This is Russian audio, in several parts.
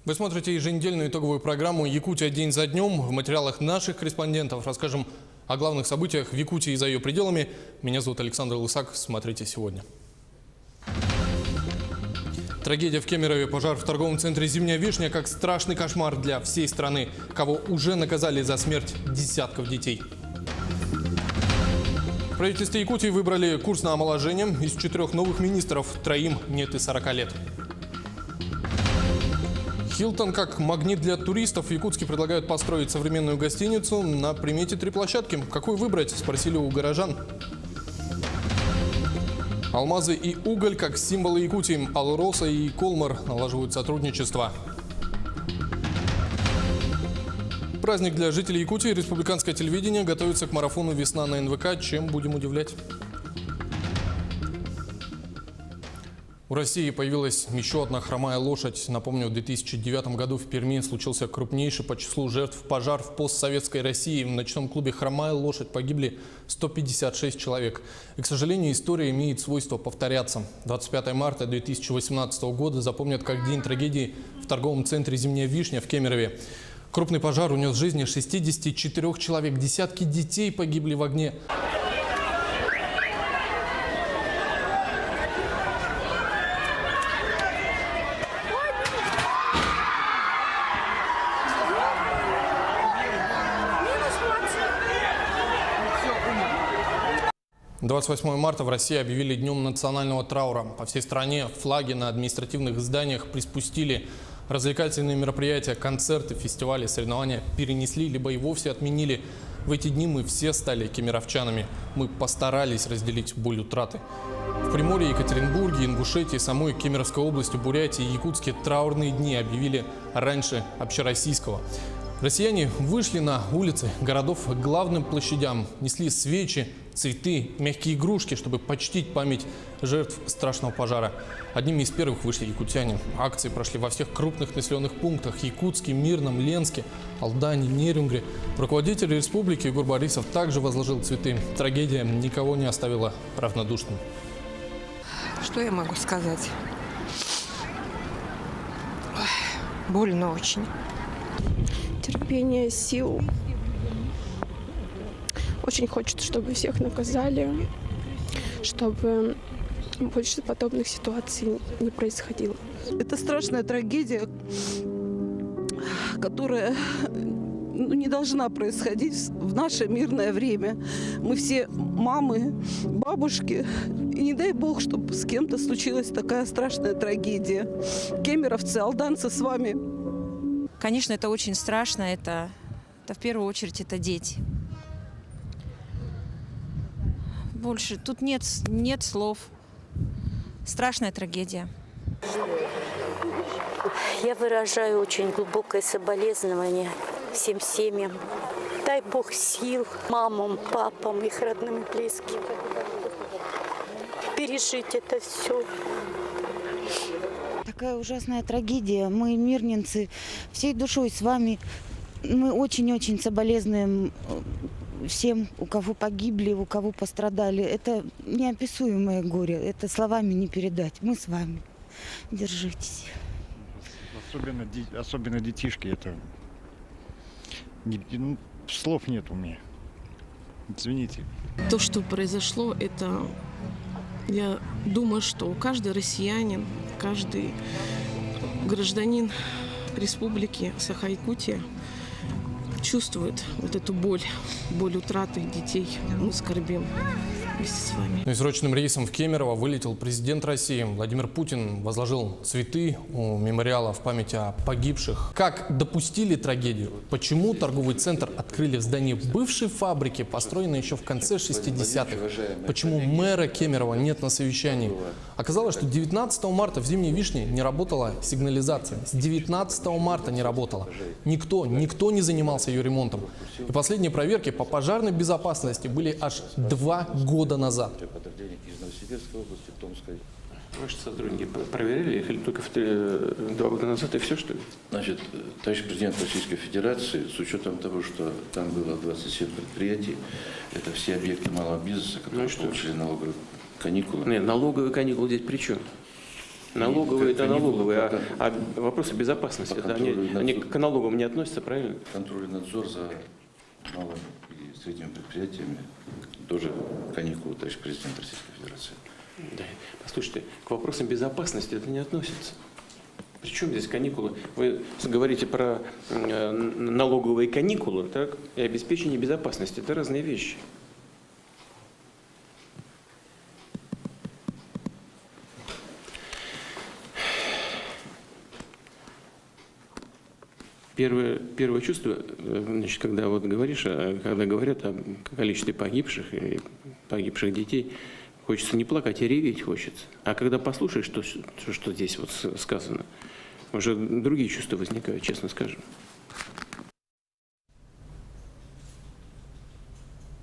Вы смотрите еженедельную итоговую программу «Якутия день за днем». В материалах наших корреспондентов расскажем о главных событиях в Якутии и за ее пределами. Меня зовут Александр Лысак. Смотрите сегодня. Трагедия в Кемерове, пожар в торговом центре «Зимняя вишня» как страшный кошмар для всей страны, кого уже наказали за смерть десятков детей. В правительстве Якутии выбрали курс на омоложение. Из 4 новых министров 3 нет и 40 лет. Хилтон как магнит для туристов. В Якутске предлагают построить современную гостиницу. На примете 3 площадки. Какую выбрать, спросили у горожан. Алмазы и уголь как символы Якутии. Алроса и Колмар налаживают сотрудничество. Праздник для жителей Якутии. Республиканское телевидение готовится к марафону «Весна» на НВК. Чем будем удивлять? У России появилась еще одна хромая лошадь. Напомню, в 2009 году в Перми случился крупнейший по числу жертв пожар в постсоветской России. В ночном клубе «Хромая лошадь» погибли 156 человек. И, к сожалению, история имеет свойство повторяться. 25 марта 2018 года запомнят как день трагедии в торговом центре «Зимняя вишня» в Кемерове. Крупный пожар унес жизни 64 человек. Десятки детей погибли в огне. 28 марта в России объявили днем национального траура. По всей стране флаги на административных зданиях приспустили. Развлекательные мероприятия, концерты, фестивали, соревнования перенесли, либо и вовсе отменили. В эти дни мы все стали кемеровчанами. Мы постарались разделить боль утраты. В Приморье, Екатеринбурге, Ингушетии, самой Кемеровской области, Бурятии и Якутске траурные дни объявили раньше общероссийского. Россияне вышли на улицы городов к главным площадям, несли свечи, цветы, мягкие игрушки, чтобы почтить память жертв страшного пожара. Одними из первых вышли якутяне. Акции прошли во всех крупных населенных пунктах – Якутске, Мирном, Ленске, Алдане, Нерюнгре. Руководитель республики Егор Борисов также возложил цветы. Трагедия никого не оставила равнодушным. Что я могу сказать? Ой, больно очень. Терпение, сил. Очень хочется, чтобы всех наказали, чтобы больше подобных ситуаций не происходило. Это страшная трагедия, которая не должна происходить в наше мирное время. Мы все мамы, бабушки, и не дай бог, чтобы с кем-то случилась такая страшная трагедия. Кемеровцы, алданцы, с вами. Конечно, это очень страшно. Это в первую очередь это дети. Больше тут нет слов. Страшная трагедия. Я выражаю очень глубокое соболезнование всем семьям. Дай Бог сил мамам, папам, их родным и близким. Пережить это все. Такая ужасная трагедия. Мы, мирненцы, всей душой с вами. Мы очень-очень соболезнуем всем, у кого погибли, у кого пострадали. Это неописуемое горе. Это словами не передать. Мы с вами. Держитесь. Особенно детишки. Это слов нет у меня. Извините. То, что произошло, это, я думаю, что каждый россиянин, каждый гражданин республики Саха-Якутия чувствует вот эту боль утраты детей. Мы скорбим вместе с вами. И срочным рейсом в Кемерово вылетел президент России. Владимир Путин возложил цветы у мемориала в память о погибших. Как допустили трагедию? Почему торговый центр открыли в здании бывшей фабрики, построенной еще в конце 60-х? Почему мэра Кемерово нет на совещании? Оказалось, что 19 марта в «Зимней вишне» не работала сигнализация. С 19 марта не работала. Никто не занимался ее ремонтом. И последние проверки по пожарной безопасности были аж 2 года назад. Ваши сотрудники проверяли их или только 2 года назад и все, что ли? Значит, товарищ президент Российской Федерации, с учетом того, что там было 27 предприятий, это все объекты малого бизнеса, которые получили налоговые каникулы. Нет, налоговые каникулы здесь при чем? Налоговые это каникулы, налоговые, а вопросы безопасности, это они к налогам не относятся, правильно? Контроль и надзор за малыми и средними предприятиями тоже каникулы, товарищ президент Российской Федерации. Да. Послушайте, к вопросам безопасности это не относится. Причем здесь каникулы? Вы говорите про налоговые каникулы, так? И обеспечение безопасности. Это разные вещи. Первое чувство, значит, когда вот говоришь, когда говорят о количестве погибших и погибших детей, хочется не плакать, а реветь хочется. А когда послушаешь, что здесь вот сказано, уже другие чувства возникают, честно скажем.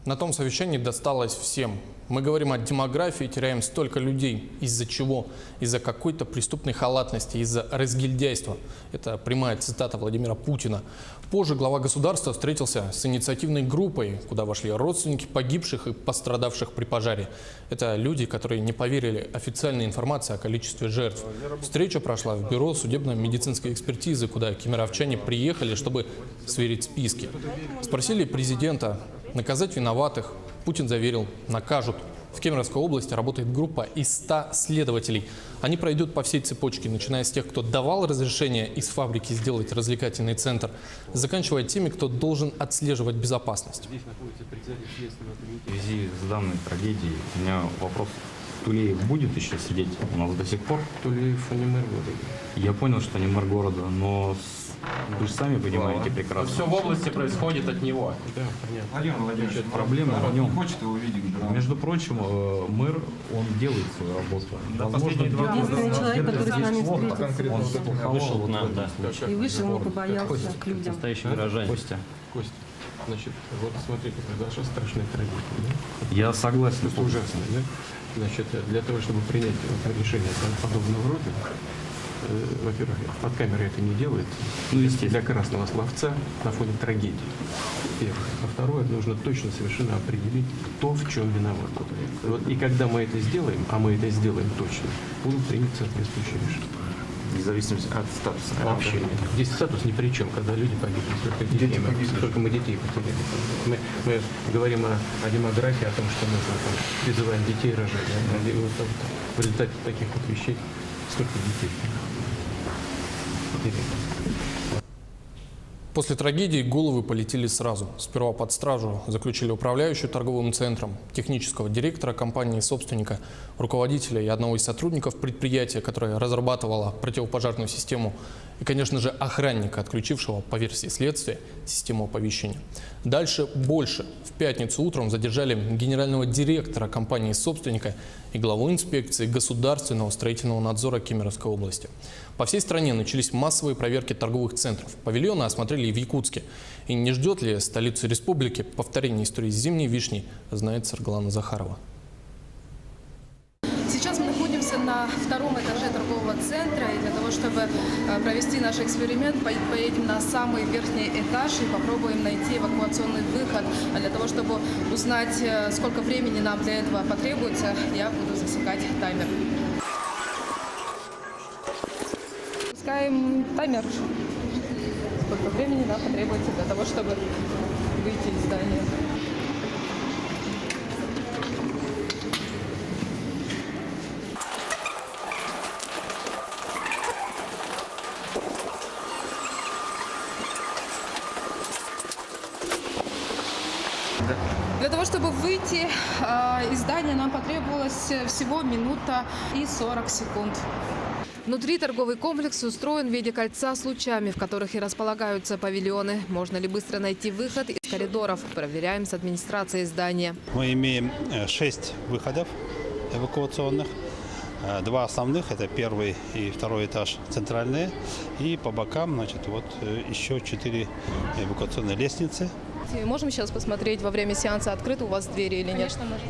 На том совещании досталось всем. Мы говорим о демографии, теряем столько людей. Из-за чего? Из-за какой-то преступной халатности, из-за разгильдяйства. Это прямая цитата Владимира Путина. Позже глава государства встретился с инициативной группой, куда вошли родственники погибших и пострадавших при пожаре. Это люди, которые не поверили официальной информации о количестве жертв. Встреча прошла в бюро судебно-медицинской экспертизы, куда кемеровчане приехали, чтобы сверить списки. Спросили президента наказать виноватых. Путин заверил, накажут. В Кемеровской области работает группа из 100 следователей. Они пройдут по всей цепочке, начиная с тех, кто давал разрешение из фабрики сделать развлекательный центр, заканчивая теми, кто должен отслеживать безопасность. В связи с данной трагедией у меня вопрос. Тулеев будет еще сидеть у нас до сих пор? Тулеев не мэр города. Я понял, что не мэр города, но вы же сами понимаете прекрасно. Все в области происходит от него. Да, понятно. Владимир Владимирович, проблема в нем. Хочет его видеть. Между прочим, мэр, он делает свою работу. Возможно, единственный человек, который с нами встретился. Он вышел нам, да. И вышел, не побоялся к людям. Настоящий горожанин. Костя, значит, вот смотрите, произошла страшная трагедия. Да? Я согласен. Это ужасно, да? Значит, для того, чтобы принять решение подобного рода, во-первых, под камерой это не делается. Ну, естественно. Для красного словца на фоне трагедии. Первое. А второе, нужно точно совершенно определить, кто в чем виноват. Вот, и когда мы это сделаем, а мы это сделаем точно, будут приняты соответствующие решения. Вне зависимости от статуса. Вообще нет. Здесь статус ни при чем, когда люди погибли. Сколько мы детей потеряли. Мы говорим о демографии, о том, что мы там, призываем детей рожать. Да? И вот, в результате таких вот вещей сколько детей потеряли. После трагедии головы полетели сразу. Сперва под стражу заключили управляющую торговым центром, технического директора компании, собственника, руководителя и одного из сотрудников предприятия, которое разрабатывало противопожарную систему, и, конечно же, охранника, отключившего, по версии следствия, систему оповещения. Дальше больше. В пятницу утром задержали генерального директора компании, собственника и главу инспекции государственного строительного надзора Кемеровской области. По всей стране начались массовые проверки торговых центров. Павильоны осмотрели и в Якутске. И не ждет ли столицу республики повторения истории с зимней вишней, знает Саргалана Захарова. Сейчас мы находимся на втором этаже торгового центра, и для того, чтобы провести наш эксперимент, поедем на самый верхний этаж и попробуем найти эвакуационный выход. А для того, чтобы узнать, сколько времени нам для этого потребуется, я буду засекать таймер. Пускаем таймер. Сколько времени нам потребуется для того, чтобы выйти из здания. Для того, чтобы выйти из здания, нам потребовалось всего минута и 40 секунд. Внутри торговый комплекс устроен в виде кольца с лучами, в которых и располагаются павильоны. Можно ли быстро найти выход из коридоров? Проверяем с администрацией здания. Мы имеем 6 выходов эвакуационных. 2 основных, это первый и второй этаж центральные. И по бокам, значит, вот еще 4 эвакуационные лестницы. Можем сейчас посмотреть во время сеанса, открыты у вас двери или нет? Конечно, можно.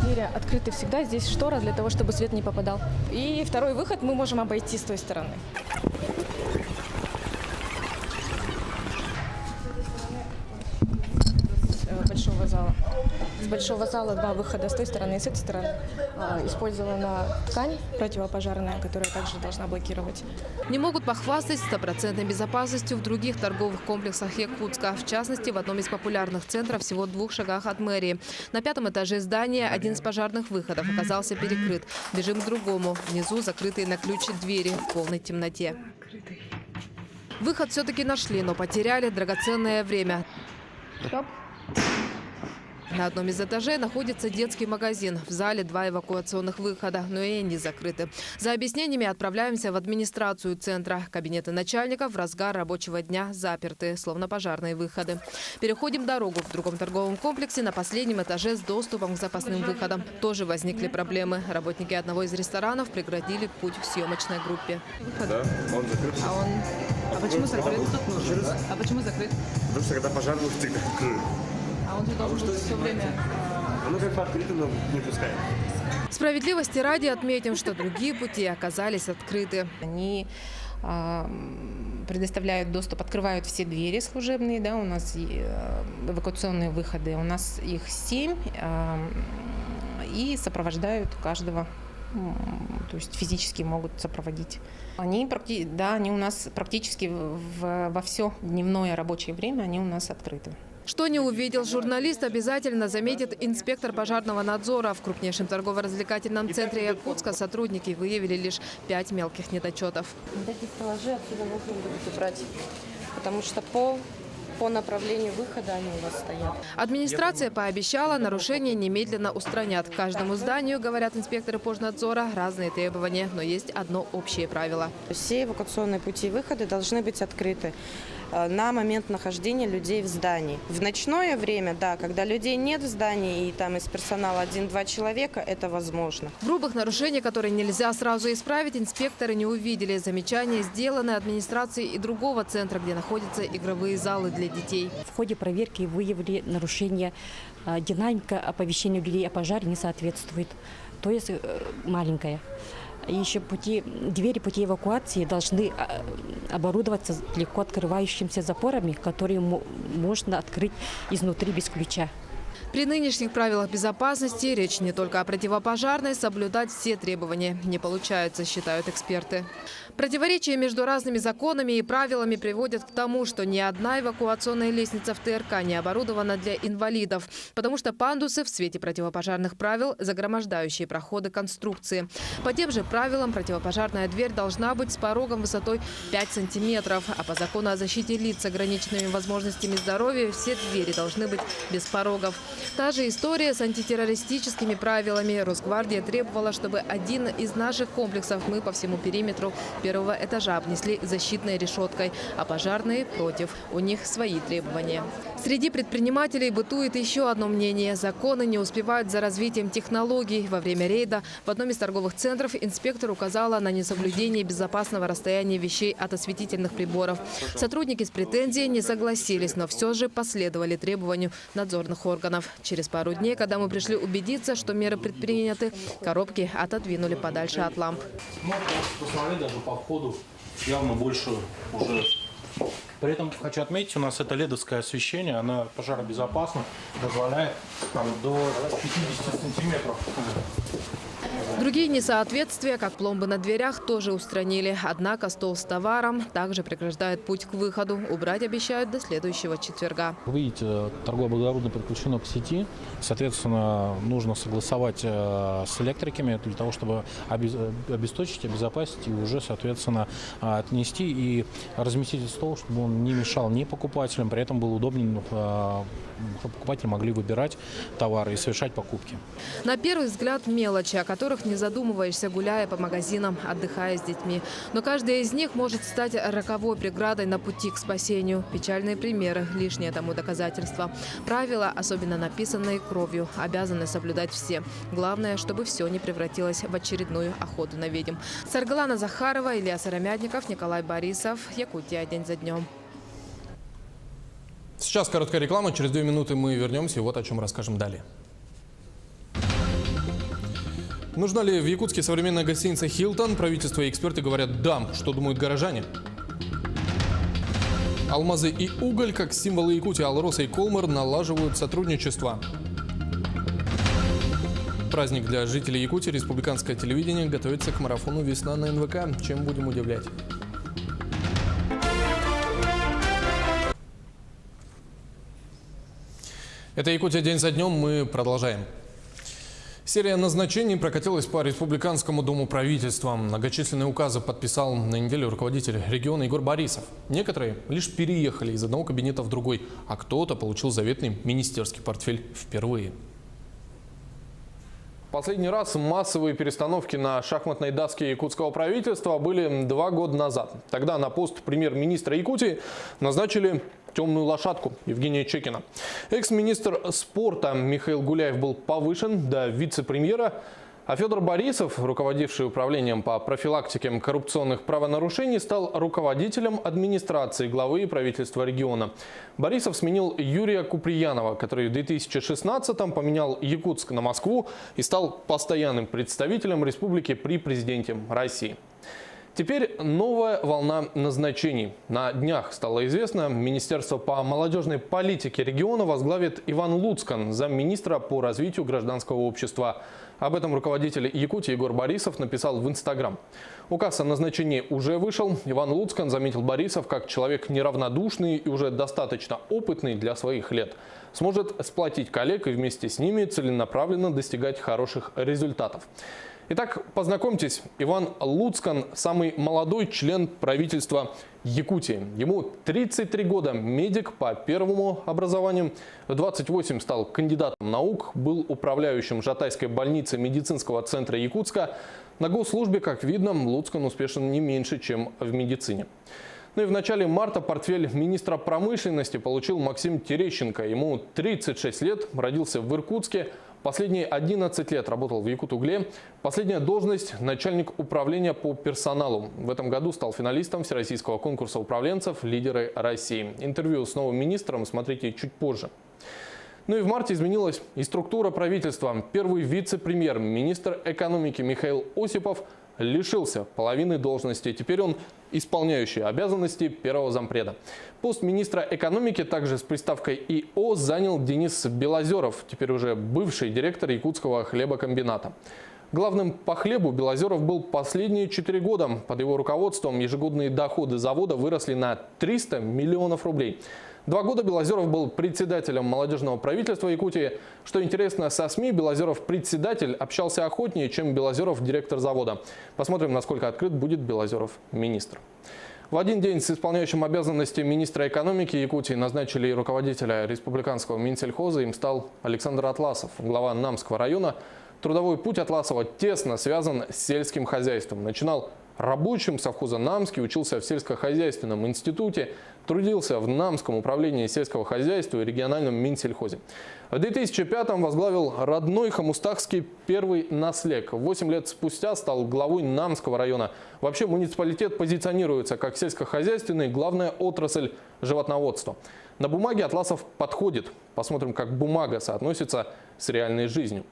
Двери открыты всегда, здесь штора для того, чтобы свет не попадал. И второй выход мы можем обойти с той стороны. С большого зала. С большого зала 2 выхода с той стороны и с этой стороны. Использована ткань противопожарная, которая также должна блокировать. Не могут похвастать стопроцентной безопасностью в других торговых комплексах Якутска. В частности, в одном из популярных центров всего в 2 шагах от мэрии. На 5-м этаже здания один из пожарных выходов оказался перекрыт. Бежим к другому. Внизу закрытые на ключ двери в полной темноте. Выход все-таки нашли, но потеряли драгоценное время. Стоп. На одном из этажей находится детский магазин. В зале 2 эвакуационных выхода, но и они закрыты. За объяснениями отправляемся в администрацию центра. Кабинеты начальников в разгар рабочего дня заперты, словно пожарные выходы. Переходим дорогу. В другом торговом комплексе на последнем этаже с доступом к запасным выходам тоже возникли проблемы. Работники одного из ресторанов преградили путь к съемочной группе. Да, он закрыт. А почему закрыт? А почему закрыт? Потому что когда пожар, мы всегда открыли. А он же должен быть все время... Ну, как бы открыто, но не пускаем. Справедливости ради отметим, что другие пути оказались открыты. Они предоставляют доступ, открывают все двери служебные, да, у нас эвакуационные выходы, у нас их 7, и сопровождают каждого, то есть физически могут сопроводить. Они у нас практически во все дневное рабочее время они у нас открыты. Что не увидел журналист, обязательно заметит инспектор пожарного надзора. В крупнейшем торгово-развлекательном центре Якутска сотрудники выявили лишь 5 мелких недочетов. Вот эти стеллажи отсюда нужно будет убрать, потому что по направлению выхода они у вас стоят. Администрация пообещала, нарушения немедленно устранят. К каждому зданию, говорят инспекторы пожнадзора, разные требования, но есть одно общее правило. Все эвакуационные пути и выходы должны быть открыты на момент нахождения людей в здании. В ночное время, да, когда людей нет в здании и там из персонала 1-2 человека, это возможно. Грубых нарушений, которые нельзя сразу исправить, инспекторы не увидели. Замечания сделаны администрацией и другого центра, где находятся игровые залы для детей. В ходе проверки выявили нарушение. Динамика оповещения людей о пожаре не соответствует, то есть маленькая. Еще двери пути эвакуации должны оборудоваться легко открывающимися запорами, которые можно открыть изнутри без ключа. При нынешних правилах безопасности речь не только о противопожарной, соблюдать все требования не получается, считают эксперты. Противоречия между разными законами и правилами приводят к тому, что ни одна эвакуационная лестница в ТРК не оборудована для инвалидов, потому что пандусы в свете противопожарных правил, загромождающие проходы конструкции. По тем же правилам противопожарная дверь должна быть с порогом высотой 5 сантиметров, а по закону о защите лиц с ограниченными возможностями здоровья все двери должны быть без порогов. Та же история с антитеррористическими правилами. Росгвардия требовала, чтобы один из наших комплексов мы по всему периметру 1-го этажа обнесли защитной решеткой, а пожарные против. У них свои требования. Среди предпринимателей бытует еще одно мнение. Законы не успевают за развитием технологий. Во время рейда в одном из торговых центров инспектор указала на несоблюдение безопасного расстояния вещей от осветительных приборов. Сотрудники с претензией не согласились, но все же последовали требованию надзорных органов. Через пару дней, когда мы пришли убедиться, что меры предприняты, коробки отодвинули подальше от ламп. Посмотри, даже по входу явно больше уже. При этом хочу отметить, у нас это ледовское освещение, оно пожаробезопасно, позволяет там, до 50 сантиметров. Другие несоответствия, как пломбы на дверях, тоже устранили. Однако стол с товаром также преграждает путь к выходу. Убрать обещают до следующего четверга. Вы видите, торговое оборудование подключено к сети. Соответственно, нужно согласовать с электриками для того, чтобы обесточить, обезопасить и уже, соответственно, отнести и разместить стол, чтобы он не мешал ни покупателям, при этом был удобен, покупатели могли выбирать товары и совершать покупки. На первый взгляд мелочи, о которых не задумываешься, гуляя по магазинам, отдыхая с детьми. Но каждая из них может стать роковой преградой на пути к спасению. Печальные примеры, лишнее тому доказательство. Правила, особенно написанные кровью, обязаны соблюдать все. Главное, чтобы все не превратилось в очередную охоту на ведьм. Саргалана Захарова, Илья Сыромятников, Николай Борисов. Якутия. День за днем. Сейчас короткая реклама, через 2 минуты мы вернемся и вот о чем расскажем далее. Нужна ли в Якутске современная гостиница «Хилтон»? Правительство и эксперты говорят «да». Что думают горожане? Алмазы и уголь, как символы Якутии, Алроса и Колмар налаживают сотрудничество. праздник для жителей Якутии республиканское телевидение готовится к марафону «Весна» на НВК. Чем будем удивлять? Это «Якутия день за днем». Мы продолжаем. Серия назначений прокатилась по Республиканскому дому правительства. Многочисленные указы подписал на неделе руководитель региона Егор Борисов. Некоторые лишь переехали из одного кабинета в другой, а кто-то получил заветный министерский портфель впервые. Последний раз массовые перестановки на шахматной доске якутского правительства были 2 года назад. Тогда на пост премьер-министра Якутии назначили темную лошадку Евгения Чекина. Экс-министр спорта Михаил Гуляев был повышен до вице-премьера, а Федор Борисов, руководивший управлением по профилактике коррупционных правонарушений, стал руководителем администрации главы правительства региона. Борисов сменил Юрия Куприянова, который в 2016-м поменял Якутск на Москву и стал постоянным представителем республики при президенте России. Теперь новая волна назначений. На днях стало известно, Министерство по молодежной политике региона возглавит Иван Луцкан, замминистра по развитию гражданского общества. Об этом руководитель Якутии Егор Борисов написал в Инстаграм. Указ о назначении уже вышел. Иван Луцкан, заметил Борисов, как человек неравнодушный и уже достаточно опытный для своих лет, сможет сплотить коллег и вместе с ними целенаправленно достигать хороших результатов. Итак, познакомьтесь, Иван Луцкан – самый молодой член правительства Якутии. Ему 33 года, медик по первому образованию. В 28 стал кандидатом наук, был управляющим Жатайской больницы медицинского центра Якутска. На госслужбе, как видно, Луцкан успешен не меньше, чем в медицине. Ну и в начале марта портфель министра промышленности получил Максим Терещенко. Ему 36 лет, родился в Иркутске. Последние 11 лет работал в Якутугле. Последняя должность – начальник управления по персоналу. В этом году стал финалистом Всероссийского конкурса управленцев «Лидеры России». Интервью с новым министром смотрите чуть позже. Ну и в марте изменилась и структура правительства. Первый вице-премьер, министр экономики Михаил Осипов лишился половины должности. Теперь он исполняющий обязанности первого зампреда. Пост министра экономики также с приставкой ИО занял Денис Белозеров, теперь уже бывший директор Якутского хлебокомбината. Главным по хлебу Белозеров был последние 4 года. Под его руководством ежегодные доходы завода выросли на 300 миллионов рублей. 2 года Белозеров был председателем молодежного правительства Якутии. Что интересно, со СМИ Белозеров председатель общался охотнее, чем Белозеров директор завода. Посмотрим, насколько открыт будет Белозеров министр. В один день с исполняющим обязанности министра экономики Якутии назначили руководителя республиканского Минсельхоза. Им стал Александр Атласов, глава Намского района. Трудовой путь Атласова тесно связан с сельским хозяйством. Начинал рабочим совхоза Намский, учился в сельскохозяйственном институте, трудился в Намском управлении сельского хозяйства и региональном Минсельхозе. В 2005-м возглавил родной Хамустахский первый наслег. 8 лет спустя стал главой Намского района. Вообще муниципалитет позиционируется как сельскохозяйственный, главная отрасль животноводства. На бумаге Атласов подходит. Посмотрим, как бумага соотносится с реальной жизнью.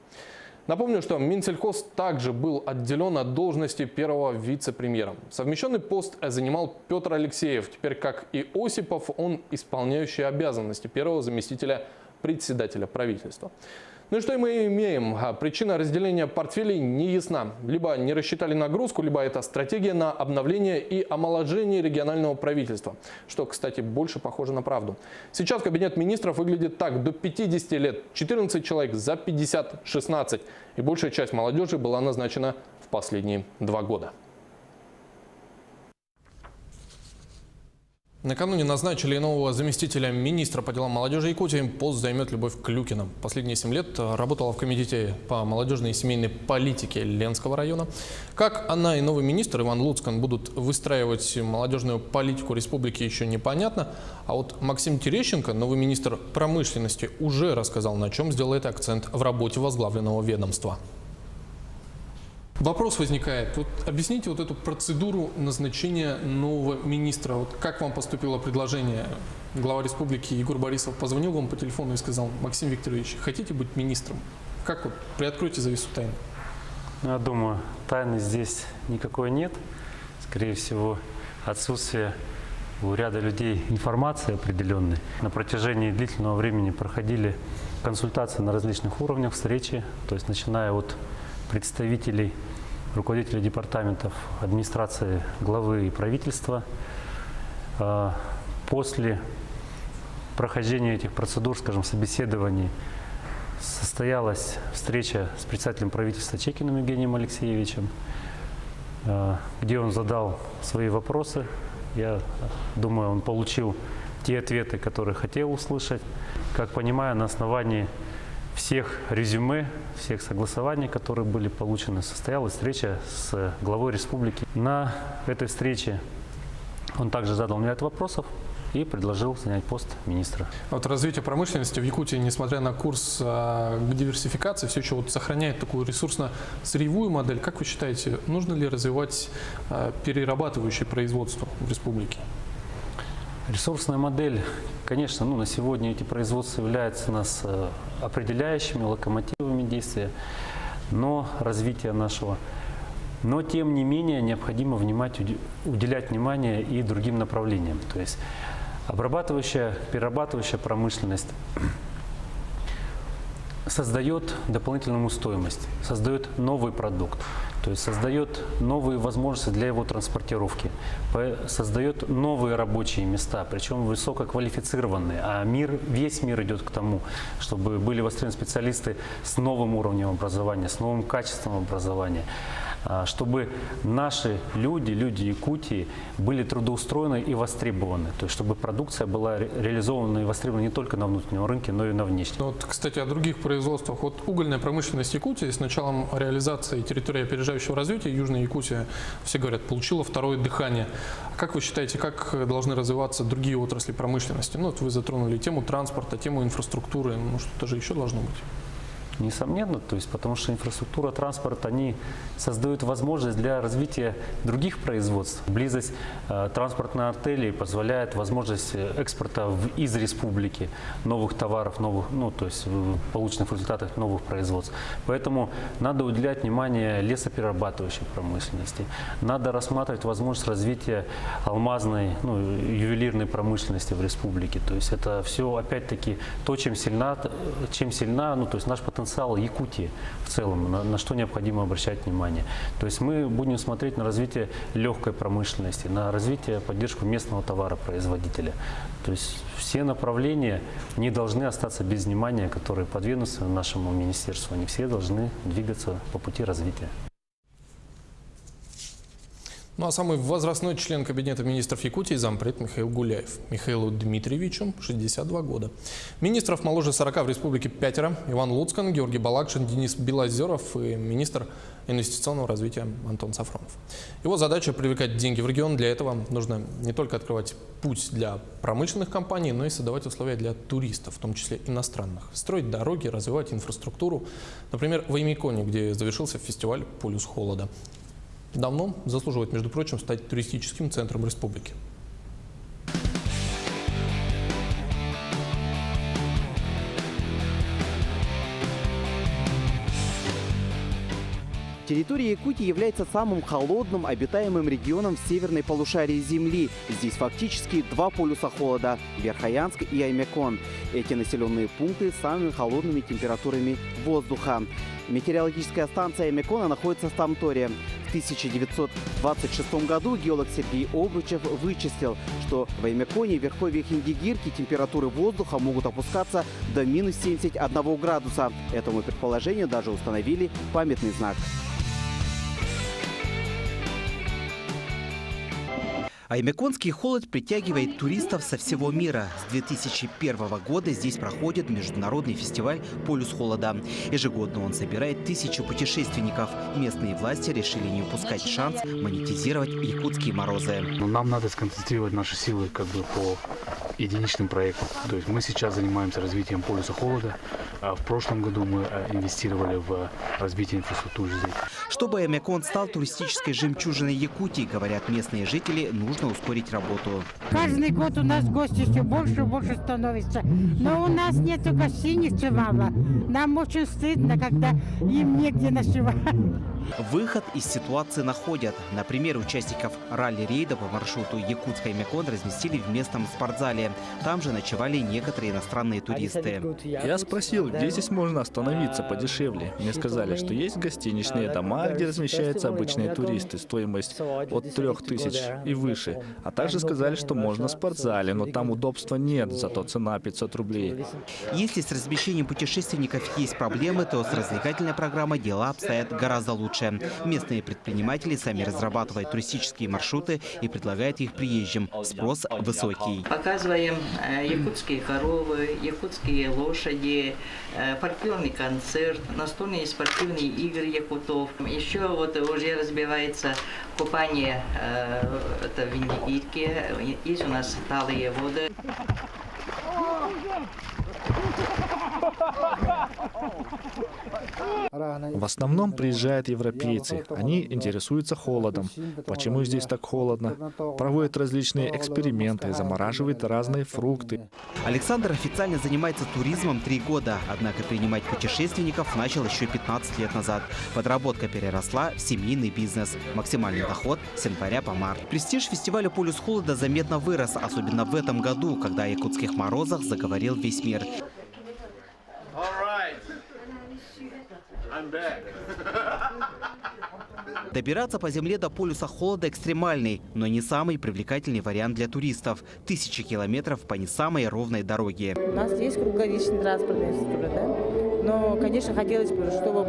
Напомню, что Минсельхоз также был отделен от должности первого вице-премьера. Совмещенный пост занимал Петр Алексеев. Теперь, как и Осипов, он исполняющий обязанности первого заместителя председателя правительства. Ну и что мы имеем? Причина разделения портфелей не ясна. Либо не рассчитали нагрузку, либо это стратегия на обновление и омоложение регионального правительства. Что, кстати, больше похоже на правду. Сейчас кабинет министров выглядит так. До 50 лет 14 человек, за 50 – 16. И большая часть молодежи была назначена в последние 2 года. Накануне назначили нового заместителя министра по делам молодежи Якутии. Пост займет Любовь Клюкина. Последние 7 лет работала в комитете по молодежной и семейной политике Ленского района. Как она и новый министр Иван Луцкан будут выстраивать молодежную политику республики, еще непонятно. А вот Максим Терещенко, новый министр промышленности, уже рассказал, на чем сделает акцент в работе возглавленного ведомства. Вопрос возникает. Вот объясните вот эту процедуру назначения нового министра. Вот как вам поступило предложение? Глава республики Егор Борисов позвонил вам по телефону и сказал: Максим Викторович, хотите быть министром? Как вот? Приоткройте завесу тайны. Я думаю, тайны здесь никакой нет. Скорее всего, отсутствие у ряда людей информации определенной. На протяжении длительного времени проходили консультации на различных уровнях, встречи, то есть начиная от представителей, руководителей департаментов администрации главы и правительства. После прохождения этих процедур, скажем, собеседований, состоялась встреча с председателем правительства Чекиным Евгением Алексеевичем, где он задал свои вопросы. Я думаю, он получил те ответы, которые хотел услышать. Как понимаю, на основании всех резюме, всех согласований, которые были получены, состоялась встреча с главой республики. На этой встрече он также задал мне ряд вопросов и предложил занять пост министра. Вот развитие промышленности в Якутии, несмотря на курс к диверсификации, все еще сохраняет такую ресурсно-сырьевую модель. Как вы считаете, нужно ли развивать перерабатывающее производство в республике? Ресурсная модель, конечно, на сегодня эти производства являются у нас определяющими локомотивами действия, но развития нашего. Но, тем не менее, необходимо уделять внимание и другим направлениям. То есть обрабатывающая, перерабатывающая промышленность создает дополнительную стоимость, создает новый продукт, то есть создает новые возможности для его транспортировки, создает новые рабочие места, причем высококвалифицированные. А весь мир идет к тому, чтобы были востребованы специалисты с новым уровнем образования, с новым качеством образования, чтобы наши люди Якутии были трудоустроены и востребованы, то есть чтобы продукция была реализована и востребована не только на внутреннем рынке, но и на внешнем. Вот, кстати, о других производствах. Вот угольная промышленность Якутии с началом реализации территории опережающего развития Южная Якутия, все говорят, получила второе дыхание. Как вы считаете, как должны развиваться другие отрасли промышленности? Вот вы затронули тему транспорта, тему инфраструктуры, что-то же еще должно быть. Несомненно, то есть, потому что инфраструктура, транспорт, они создают возможность для развития других производств. Близость транспортной артели позволяет возможность экспорта из республики новых товаров, то есть полученных в результатах новых производств. Поэтому надо уделять внимание лесоперерабатывающей промышленности. Надо рассматривать возможность развития алмазной, ювелирной промышленности в республике. То есть это все, опять-таки, то, чем сильна, то есть наш потенциал Якутии в целом, на что необходимо обращать внимание. То есть мы будем смотреть на развитие легкой промышленности, на развитие, поддержку местного товаропроизводителя. То есть все направления не должны остаться без внимания, которые подвинутся нашему министерству. Они все должны двигаться по пути развития. А самый возрастной член Кабинета министров Якутии зампред Михаил Гуляев. Михаилу Дмитриевичу 62 года. Министров моложе 40 в республике 5. Иван Луцкан, Георгий Балакшин, Денис Белозеров и министр инвестиционного развития Антон Сафронов. Его задача – привлекать деньги в регион. Для этого нужно не только открывать путь для промышленных компаний, но и создавать условия для туристов, в том числе иностранных. Строить дороги, развивать инфраструктуру. Например, в Оймяконе, где завершился фестиваль «Полюс холода». Давно заслуживает, между прочим, стать туристическим центром республики. Территория Якутии является самым холодным обитаемым регионом в северной полушарии Земли. Здесь фактически два полюса холода – Верхоянск и Оймякон. Эти населенные пункты с самыми холодными температурами воздуха. Метеорологическая станция Оймякона находится в Тамторе. В 1926 году геолог Сергей Обручев вычислил, что в Оймяконе в верховьях Индигирки температуры воздуха могут опускаться до минус 71 градуса. Этому предположению даже установили памятный знак. Оймяконский холод притягивает туристов со всего мира. С 2001 года здесь проходит международный фестиваль «Полюс холода». Ежегодно он собирает тысячи путешественников. Местные власти решили не упускать шанс монетизировать якутские морозы. Нам надо сконцентрировать наши силы по единичным проектам. То есть мы сейчас занимаемся развитием полюса холода. В прошлом году мы инвестировали в развитие инфраструктуры здесь. Чтобы Оймякон стал туристической жемчужиной Якутии, говорят местные жители, нужно ускорить работу. Каждый год у нас гости все больше и больше становится. Но у нас нет гостиницы мало. Нам очень стыдно, когда им негде ночевать. Выход из ситуации находят. Например, участников ралли-рейда по маршруту Якутск-Аймякон разместили в местном спортзале. Там же ночевали некоторые иностранные туристы. Я спросил, где здесь можно остановиться подешевле. Мне сказали, что есть гостиничные дома, где размещаются обычные туристы, стоимость от 3000 и выше. А также сказали, что можно в спортзале, но там удобства нет, зато цена 500 рублей. Если с размещением путешественников есть проблемы, то с развлекательной программой дела обстоят гораздо лучше. Местные предприниматели сами разрабатывают туристические маршруты и предлагают их приезжим. Спрос высокий. Показываем якутские коровы, якутские лошади, фольклорный концерт, настольные и спортивные игры якутов. Еще вот уже разбивается купание в Венедиктке. Есть у нас талые воды. В основном приезжают европейцы. Они интересуются холодом. Почему здесь так холодно? Проводят различные эксперименты, замораживают разные фрукты. Александр официально занимается туризмом 3 года, однако принимать путешественников начал еще 15 лет назад. Подработка переросла в семейный бизнес. Максимальный доход с января по март. Престиж фестиваля «Полюс холода» заметно вырос, особенно в этом году, когда о якутских морозах заговорил весь мир. Добираться по земле до полюса холода экстремальный, но не самый привлекательный вариант для туристов. 1000 километров по не самой ровной дороге. У нас есть круглогодичная транспортная инфраструктура, да? Но, конечно, хотелось бы, чтобы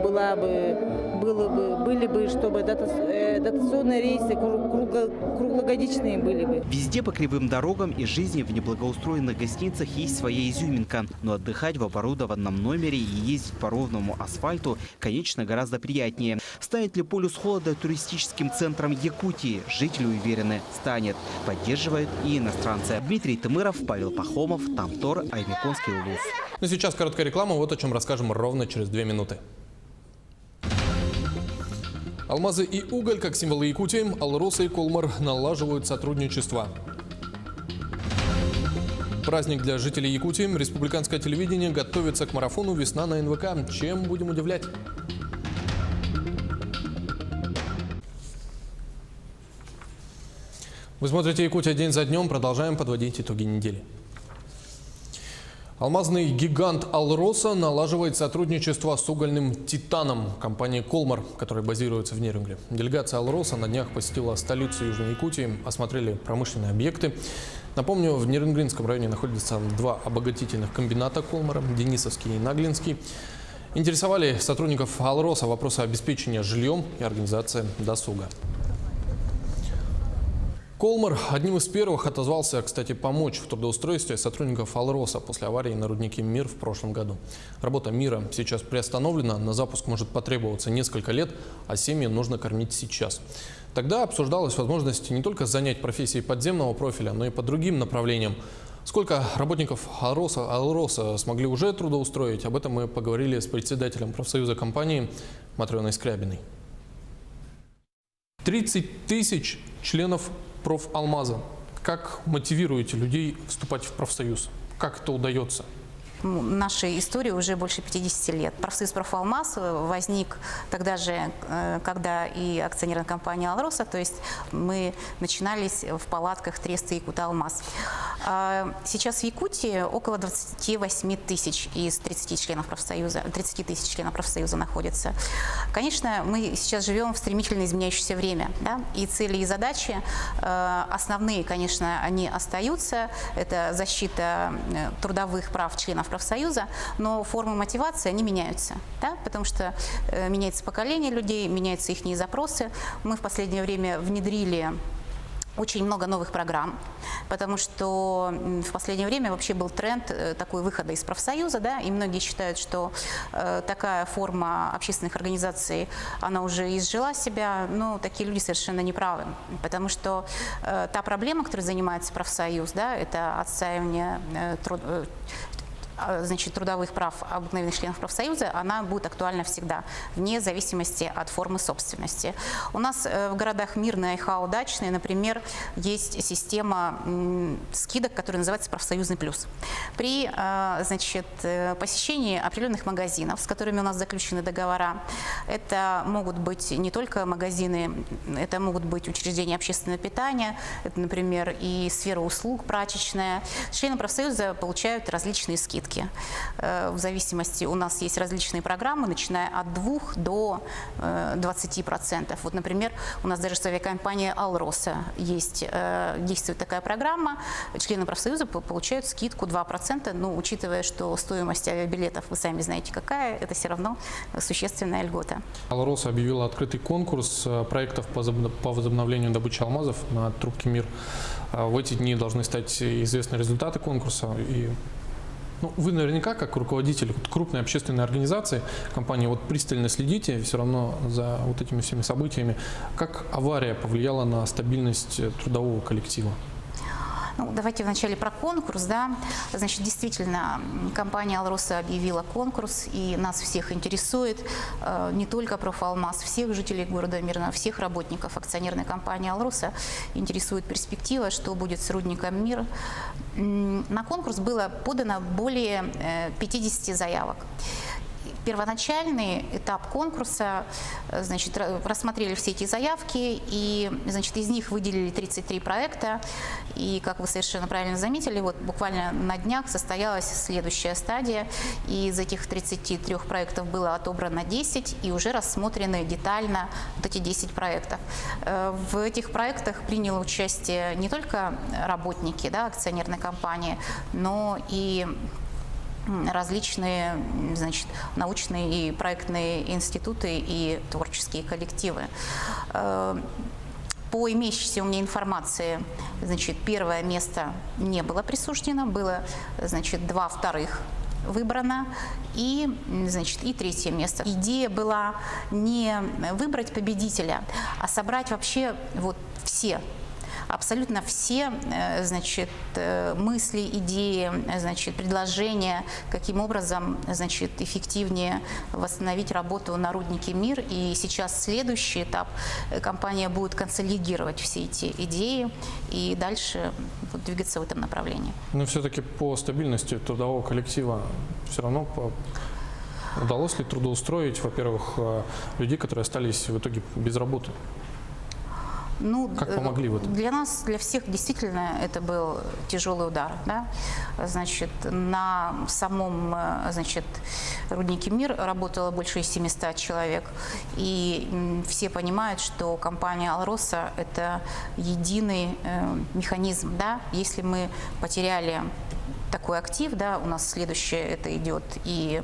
были бы, чтобы дотационные рейсы круглогодичные были бы. Везде по кривым дорогам и жизни в неблагоустроенных гостиницах есть своя изюминка. Но отдыхать в оборудованном номере и ездить по ровному асфальту, конечно, гораздо приятнее. Станет ли полюс холода туристическим центром Якутии? Жители уверены, станет. Поддерживают и иностранцы. Дмитрий Тымыров, Павел Пахомов, Тамтор, Аймяконский улус. Ну, сейчас короткая реклама, вот о чем расскажем ровно через 2 минуты. Алмазы и уголь, как символы Якутии, Алроса и Колмар налаживают сотрудничество. Праздник для жителей Якутии. Республиканское телевидение готовится к марафону «Весна на НВК». Чем будем удивлять? Вы смотрите «Якутия день за днем». Продолжаем подводить итоги недели. Алмазный гигант Алроса налаживает сотрудничество с угольным титаном компании «Колмар», которая базируется в Нерюнгри. Делегация Алроса на днях посетила столицу Южной Якутии, осмотрели промышленные объекты. Напомню, в Нерюнгринском районе находятся 2 обогатительных комбината «Колмара» – Денисовский и Наглинский. Интересовали сотрудников Алроса вопросы обеспечения жильем и организации досуга. Колмар одним из первых отозвался, кстати, помочь в трудоустройстве сотрудников Алроса после аварии на руднике «Мир» в прошлом году. Работа «Мира» сейчас приостановлена, на запуск может потребоваться несколько лет, а семьи нужно кормить сейчас. Тогда обсуждалась возможность не только занять профессией подземного профиля, но и по другим направлениям. Сколько работников Алроса смогли уже трудоустроить, об этом мы поговорили с председателем профсоюза компании Матрёной Скрябиной. 30 тысяч членов профалмаза. Как мотивируете людей вступать в профсоюз? Как это удается? Нашей истории уже больше 50 лет. Профсоюз «Профалмаз» возник тогда же, когда и акционерная компания «Алроса», то есть мы начинались в палатках треста «Якуталмаз». Сейчас в Якутии около 28 тысяч из 30 членов профсоюза, 30 тысяч членов профсоюза находятся. Конечно, мы сейчас живем в стремительно изменяющееся время, да? И цели и задачи основные, конечно, они остаются. Это защита трудовых прав членов профсоюза, но формы мотивации, они меняются, да? Потому что меняется поколение людей, меняются их запросы. Мы в последнее время внедрили очень много новых программ, потому что в последнее время вообще был тренд такой выхода из профсоюза, да, и многие считают, что такая форма общественных организаций, она уже изжила себя, но такие люди совершенно неправы, потому что та проблема, которой занимается профсоюз, да, это отстаивание значит, трудовых прав обыкновенных членов профсоюза, она будет актуальна всегда, вне зависимости от формы собственности. У нас в городах Мирный, Айхау, Дачный, например, есть система скидок, которая называется «Профсоюзный плюс». При, значит, посещении определенных магазинов, с которыми у нас заключены договора, это могут быть не только магазины, это могут быть учреждения общественного питания, это, например, и сфера услуг, прачечная. Члены профсоюза получают различные скидки. В зависимости, у нас есть различные программы, начиная от 2 до 20%. Вот, например, у нас даже с авиакомпанией «Алроса» есть, действует такая программа. Члены профсоюза получают скидку 2%, но учитывая, что стоимость авиабилетов, вы сами знаете какая, это все равно существенная льгота. «Алроса» объявила открытый конкурс проектов по возобновлению добычи алмазов на трубке «Мир». В эти дни должны стать известны результаты конкурса. И, ну, вы наверняка, как руководитель крупной общественной организации, компании, вот пристально следите все равно за вот этими всеми событиями. Как авария повлияла на стабильность трудового коллектива? Ну, давайте вначале про конкурс, да. Значит, действительно, компания «Алроса» объявила конкурс, и нас всех интересует, не только «Профалмаз», всех жителей города Мирного, всех работников акционерной компании «Алроса» интересует перспектива, что будет с рудником «Мир». На конкурс было подано более 50 заявок. Первоначальный этап конкурса, значит, рассмотрели все эти заявки, и, значит, из них выделили 33 проекта. И, как вы совершенно правильно заметили, вот буквально на днях состоялась следующая стадия. И из этих 33 проектов было отобрано 10, и уже рассмотрены детально вот эти 10 проектов. В этих проектах приняло участие не только работники, да, акционерной компании, но и различные, значит, научные и проектные институты и творческие коллективы. По имеющейся у меня информации, значит, первое место не было присуждено, было, значит, 2 вторых выбрано и, значит, и 3 место. Идея была не выбрать победителя, а собрать вообще вот все, абсолютно все, значит, мысли, идеи, значит, предложения, каким образом, значит, эффективнее восстановить работу на руднике «Мир». И сейчас следующий этап. Компания будет консолидировать все эти идеи и дальше двигаться в этом направлении. Но все-таки по стабильности трудового коллектива все равно удалось ли трудоустроить, во-первых, людей, которые остались в итоге без работы? Ну, как помогли в этом? Для нас, для всех действительно это был тяжелый удар. Да? Значит, на самом, значит, руднике «Мир» работало больше 700 человек. И все понимают, что компания «Алроса» – это единый механизм. Да? Если мы потеряли такой актив, да, у нас следующее это идет и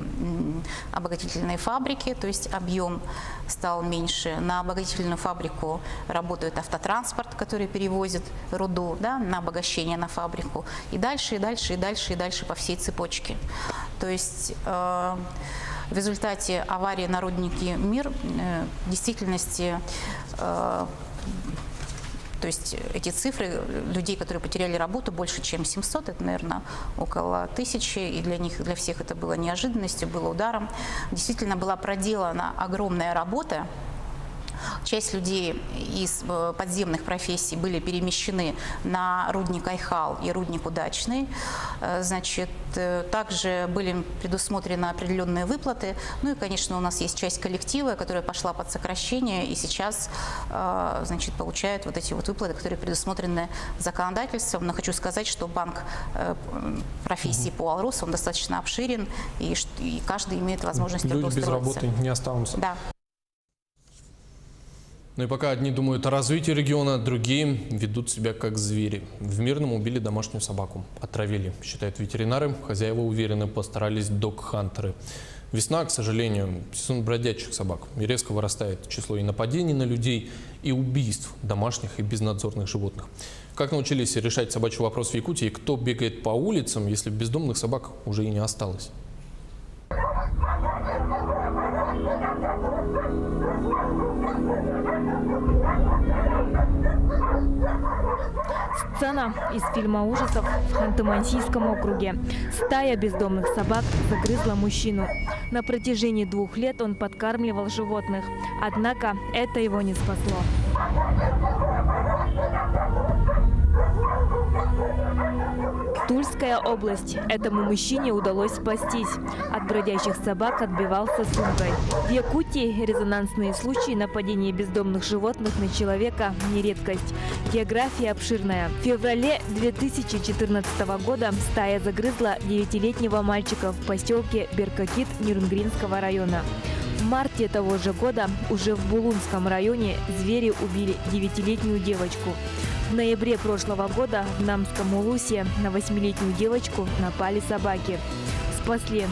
обогатительные фабрики, то есть объем стал меньше. На обогатительную фабрику работает автотранспорт, который перевозит руду, да, на обогащение на фабрику. И дальше, и дальше, и дальше, и дальше по всей цепочке. То есть в результате аварии на руднике «Мир» в действительности то есть эти цифры людей, которые потеряли работу, больше, чем 700, это, наверное, около 1000, и для них, для всех это было неожиданностью, было ударом. Действительно была проделана огромная работа. Часть людей из подземных профессий были перемещены на рудник Айхал и рудник Удачный. Значит, также были предусмотрены определенные выплаты. Ну и, конечно, у нас есть часть коллектива, которая пошла под сокращение и сейчас, значит, получает вот эти вот выплаты, которые предусмотрены законодательством. Но хочу сказать, что банк профессий по «Алросу», он достаточно обширен, и каждый имеет возможность трудоустроиться. Люди без работы не останутся. Да. Ну и пока одни думают о развитии региона, другие ведут себя как звери. В Мирном убили домашнюю собаку, отравили, считают ветеринары. Хозяева уверены, постарались дог-хантеры. Весна, к сожалению, сезон бродячих собак. И резко вырастает число и нападений на людей, и убийств домашних и безнадзорных животных. Как научились решать собачий вопрос в Якутии, и кто бегает по улицам, если бездомных собак уже и не осталось? Сцена из фильма ужасов в Ханты-Мансийском округе. Стая бездомных собак загрызла мужчину. На протяжении 2 лет он подкармливал животных. Однако это его не спасло. Тульская область. Этому мужчине удалось спастись. От бродячих собак отбивался сумкой. В Якутии резонансные случаи нападения бездомных животных на человека не редкость. География обширная. В феврале 2014 года стая загрызла 9-летнего мальчика в поселке Беркакит Нюрнгринского района. В марте того же года уже в Булунском районе звери убили 9-летнюю девочку. В ноябре прошлого года в Намском Улусе на 8-летнюю девочку напали собаки. Спасли.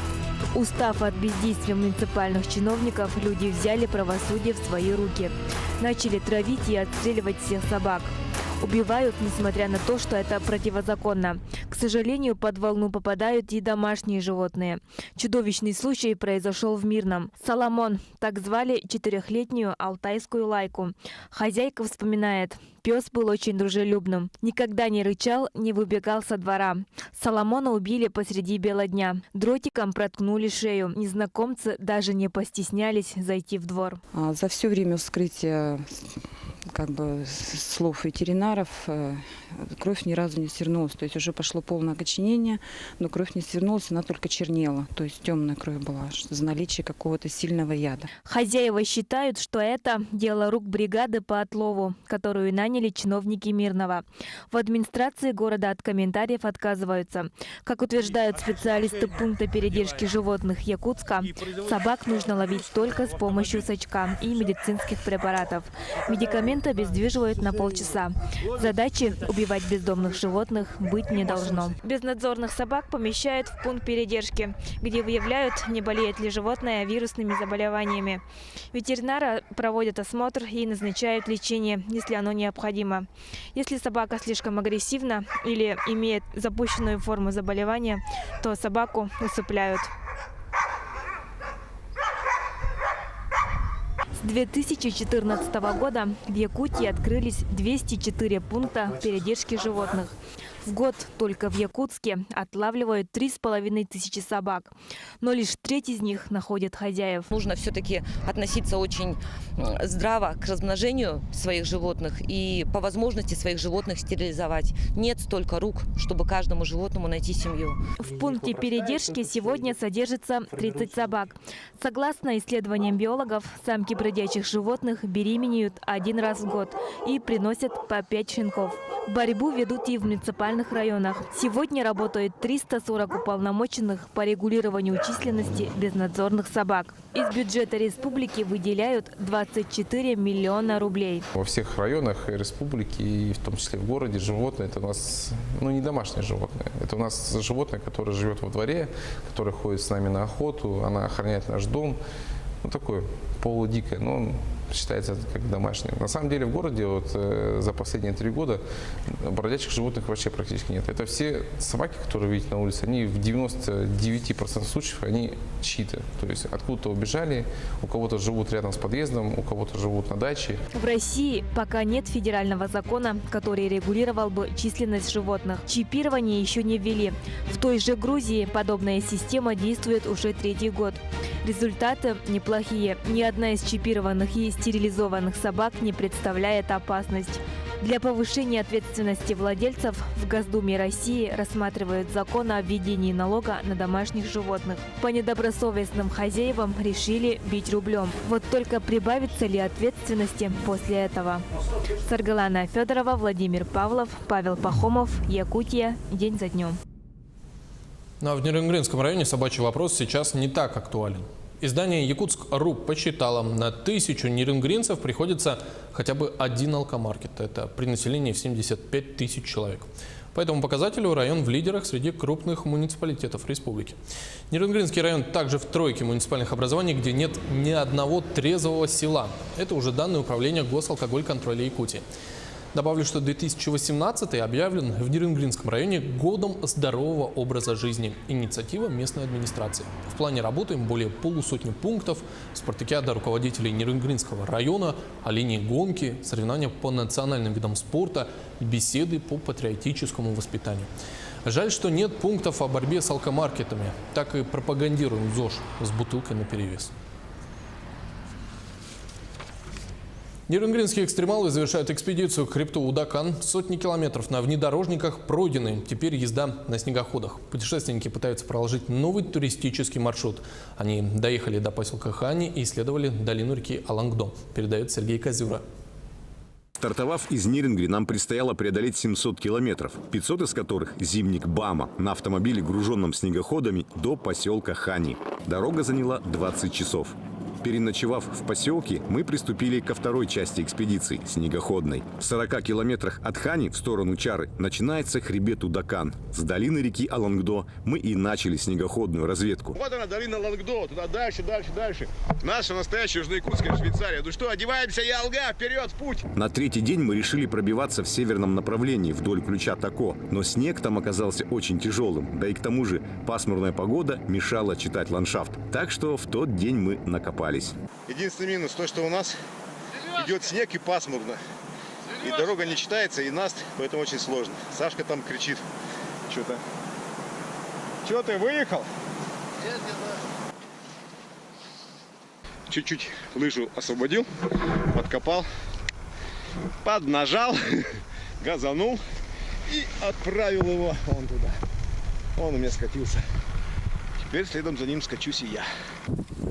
Устав от бездействия муниципальных чиновников, люди взяли правосудие в свои руки. Начали травить и отстреливать всех собак. Убивают, несмотря на то, что это противозаконно. К сожалению, под волну попадают и домашние животные. Чудовищный случай произошел в Мирном. Соломон, так звали 4-летнюю алтайскую лайку. Хозяйка вспоминает. Пес был очень дружелюбным. Никогда не рычал, не выбегал со двора. Соломона убили посреди бела дня. Дротиком проткнули шею. Незнакомцы даже не постеснялись зайти в двор. За все время вскрытия слов ветеринаров кровь ни разу не свернулась. То есть уже пошло полное окоченение, но кровь не свернулась, она только чернела. То есть темная кровь была за наличие какого-то сильного яда. Хозяева считают, что это дело рук бригады по отлову, которую наняли чиновники Мирного. В администрации города от комментариев отказываются. Как утверждают специалисты пункта передержки животных Якутска, собак нужно ловить только с помощью сачка и медицинских препаратов. Медикаменты обездвиживают на полчаса. Задачи убивать бездомных животных быть не должно. Безнадзорных собак помещают в пункт передержки, где выявляют, не болеет ли животное вирусными заболеваниями. Ветеринары проводят осмотр и назначают лечение, если оно необходимо. Если собака слишком агрессивна или имеет запущенную форму заболевания, то собаку усыпляют. С 2014 года в Якутии открылись 204 пункта передержки животных. В год только в Якутске отлавливают 3500 собак, но лишь треть из них находят хозяев. Нужно все-таки относиться очень здраво к размножению своих животных и по возможности своих животных стерилизовать. Нет столько рук, чтобы каждому животному найти семью. В пункте передержки сегодня содержится 30 собак. Согласно исследованиям биологов, самки бродячих животных беременеют 1 раз в год и приносят по 5 щенков. Борьбу ведут и в муниципальных районах. Сегодня работают 340 уполномоченных по регулированию численности безнадзорных собак. Из бюджета республики выделяют 24 миллиона рублей. Во всех районах республики, и в том числе в городе, животные – это у нас не домашние животные. Это у нас животное, которое живет во дворе, которое ходит с нами на охоту, она охраняет наш дом. Такое полудикое, но считается как домашнее. На самом деле в городе за последние 3 года бродячих животных вообще практически нет. Это все собаки, которые видите на улице, они в 99% случаев они чьи-то. То есть откуда-то убежали, у кого-то живут рядом с подъездом, у кого-то живут на даче. В России пока нет федерального закона, который регулировал бы численность животных. Чипирование еще не ввели. В той же Грузии подобная система действует уже 3-й год. Результаты неплохие. Ни одна из чипированных и стерилизованных собак не представляет опасность. Для повышения ответственности владельцев в Госдуме России рассматривают закон о введении налога на домашних животных. По недобросовестным хозяевам решили бить рублем. Вот только прибавится ли ответственности после этого? Саргалана Федорова, Владимир Павлов, Павел Пахомов, Якутия. День за днем. Но в Нюрнгринском районе собачий вопрос сейчас не так актуален. Издание «Якутск.ру» посчитало, на 1000 нюрнгринцев приходится хотя бы 1 алкомаркет. Это при населении в 75 тысяч человек. По этому показателю район в лидерах среди крупных муниципалитетов республики. Нюрнгринский район также в 3 муниципальных образований, где нет ни одного трезвого села. Это уже данные Управления госалкоголь-контроля Якутии. Добавлю, что 2018 объявлен в Ниренгринском районе годом здорового образа жизни. Инициатива местной администрации. В плане работы более полусотни пунктов, спартакиада руководителей Ниренгринского района, о линии гонки, соревнования по национальным видам спорта и беседы по патриотическому воспитанию. Жаль, что нет пунктов о борьбе с алкомаркетами. Так и пропагандируем ЗОЖ с бутылкой наперевес. Ниренгринские экстремалы завершают экспедицию к хребту Удакан. Сотни километров на внедорожниках пройдены. Теперь езда на снегоходах. Путешественники пытаются проложить новый туристический маршрут. Они доехали до поселка Хани и исследовали долину реки Алангдо, передает Сергей Козюра. Стартовав из Ниренгри, нам предстояло преодолеть 700 километров, 500 из которых зимник Бама на автомобиле, груженном снегоходами, до поселка Хани. Дорога заняла 20 часов. Переночевав в поселке, мы приступили ко второй части экспедиции – снегоходной. В 40 километрах от Хани в сторону Чары начинается хребет Удакан. С долины реки Алангдо мы и начали снегоходную разведку. Вот она, долина Алангдо. Туда дальше, дальше, дальше. Наша настоящая Южно-Якутская Швейцария. Ну что, одеваемся, Ялга, вперед, в путь! На третий день мы решили пробиваться в северном направлении вдоль ключа Тако. Но снег там оказался очень тяжелым. Да и к тому же пасмурная погода мешала читать ландшафт. Так что в тот день мы накопали. Единственный минус то, что у нас идет снег и пасмурно. И дорога не читается, и наст, поэтому очень сложно. Сашка там кричит что-то. Чего ты, выехал? Нет, не знаю. Чуть-чуть лыжу освободил, подкопал, поднажал, газанул и отправил его вон туда. Он у меня скатился. Теперь следом за ним скачусь и я.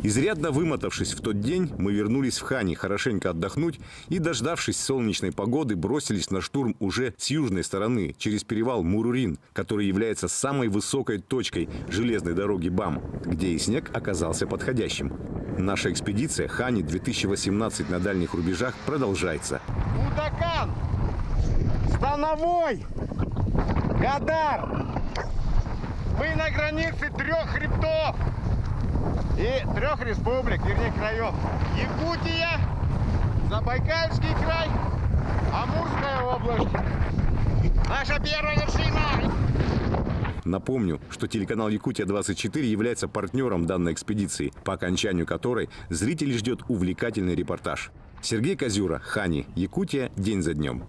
Изрядно вымотавшись в тот день, мы вернулись в Хани хорошенько отдохнуть и, дождавшись солнечной погоды, бросились на штурм уже с южной стороны, через перевал Мурурин, который является самой высокой точкой железной дороги БАМ, где и снег оказался подходящим. Наша экспедиция Хани-2018 на дальних рубежах продолжается. Удакан! Становой! Гадар! Мы на границе 3 хребтов и 3 республик, вернее краев. Якутия, Забайкальский край, Амурская область. Наша первая вершина! Напомню, что телеканал «Якутия-24» является партнером данной экспедиции, по окончанию которой зрителей ждет увлекательный репортаж. Сергей Козюра, Хани, Якутия, день за днем.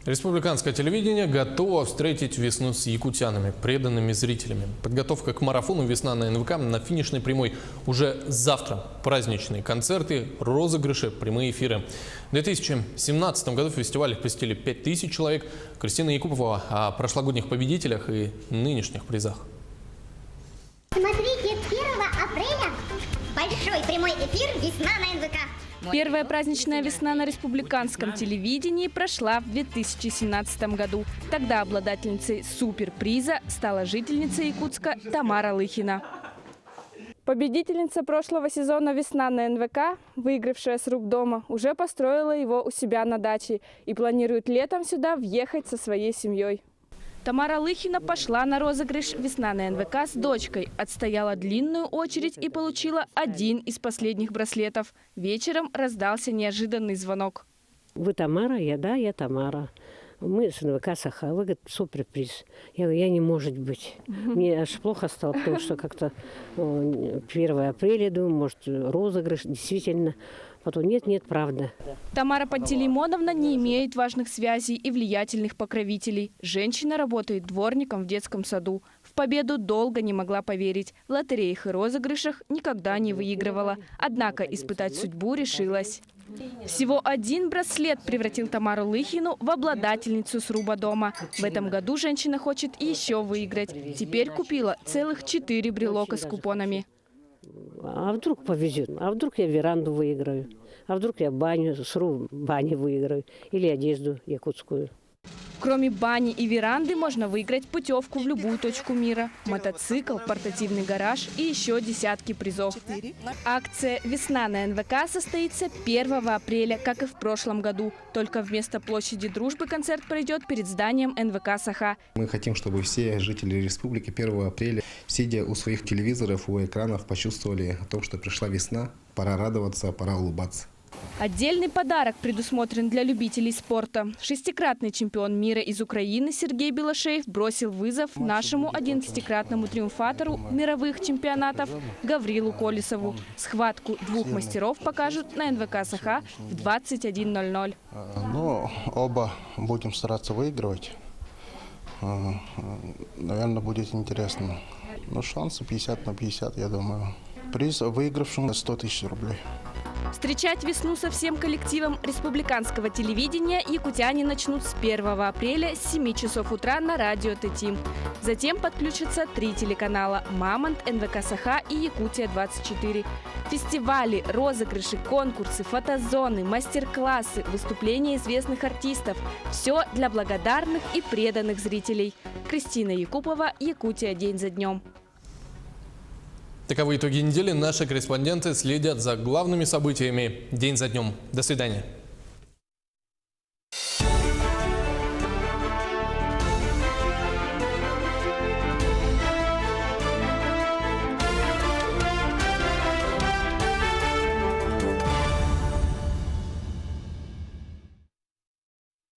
Республиканское телевидение готово встретить весну с якутянами, преданными зрителями. Подготовка к марафону «Весна на НВК» на финишной прямой уже завтра. Праздничные концерты, розыгрыши, прямые эфиры. В 2017 году фестиваль посетили 5000 человек. Кристина Якупова о прошлогодних победителях и нынешних призах. Смотрите, 1 апреля большой прямой эфир «Весна на НВК». Первая праздничная весна на республиканском телевидении прошла в 2017 году. Тогда обладательницей суперприза стала жительница Якутска Тамара Лыхина. Победительница прошлого сезона «Весна на НВК», выигравшая с рук дома, уже построила его у себя на даче и планирует летом сюда въехать со своей семьей. Тамара Лыхина пошла на розыгрыш «Весна на НВК» с дочкой, отстояла длинную очередь и получила один из последних браслетов. Вечером раздался неожиданный звонок. Вы Тамара? Я Тамара. Мы с НВК Саха. Вы, говорит, суперприз. Я говорю, я не может быть. Мне аж плохо стало, потому что как-то 1 апреля, думаю, может, розыгрыш, действительно. Потом нет, правда. Тамара Пантелеймоновна не имеет важных связей и влиятельных покровителей. Женщина работает дворником в детском саду. В победу долго не могла поверить. В лотереях и розыгрышах никогда не выигрывала. Однако испытать судьбу решилась. Всего один браслет превратил Тамару Лыхину в обладательницу сруба дома. В этом году женщина хочет еще выиграть. Теперь купила целых 4 брелока с купонами. А вдруг повезет? А вдруг я веранду выиграю? А вдруг я сруб бани выиграю? Или одежду якутскую? Кроме бани и веранды можно выиграть путевку в любую точку мира, мотоцикл, портативный гараж и еще десятки призов. Акция «Весна на НВК» состоится 1 апреля, как и в прошлом году. Только вместо площади Дружбы концерт пройдет перед зданием НВК Саха. Мы хотим, чтобы все жители республики 1 апреля, сидя у своих телевизоров, у экранов, почувствовали о том, что пришла весна. Пора радоваться, пора улыбаться. Отдельный подарок предусмотрен для любителей спорта. 6-кратный чемпион мира из Украины Сергей Белошеев бросил вызов нашему 11-кратному триумфатору мировых чемпионатов Гаврилу Колесову. Схватку двух мастеров покажут на НВК «Саха» в 21:00. Ну, оба будем стараться выигрывать. Наверное, будет интересно. Но шансы 50/50, я думаю. Приз выигравшему 100 000 рублей. Встречать весну со всем коллективом республиканского телевидения якутяне начнут с 1 апреля с 7 часов утра на радио ТТ. Затем подключатся 3 телеканала «Мамонт», НВК «Саха» и «Якутия-24». Фестивали, розыгрыши, конкурсы, фотозоны, мастер-классы, выступления известных артистов. Все для благодарных и преданных зрителей. Кристина Якупова, Якутия день за днем. Таковы итоги недели. Наши корреспонденты следят за главными событиями день за днем. До свидания.